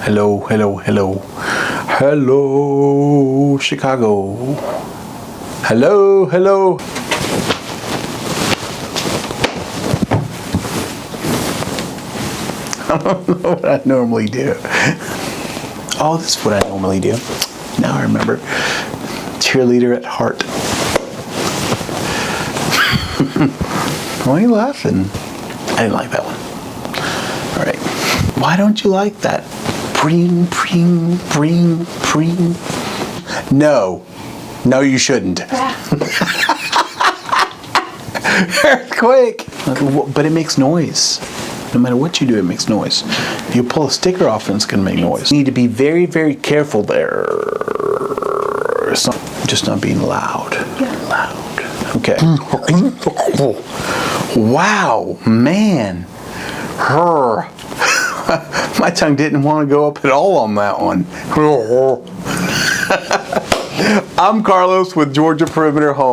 Hello, hello, hello. Hello, Chicago. Hello, hello. I don't know what I normally do. Oh, this is what I normally do. Now I remember. Cheerleader at heart. Why are you laughing? I didn't like that one. All right. Why don't you like that? Preen, preen, preen, preen. No. No, you shouldn't. Earthquake. But it makes noise. No matter what you do, it makes noise. If you pull a sticker off, it's going to make noise. You need to be very, very careful there. So, just not being loud. Yeah. Loud. Okay. Wow, man. My tongue didn't want to go up at all on that one. I'm Carlos with Georgia Perimeter Home.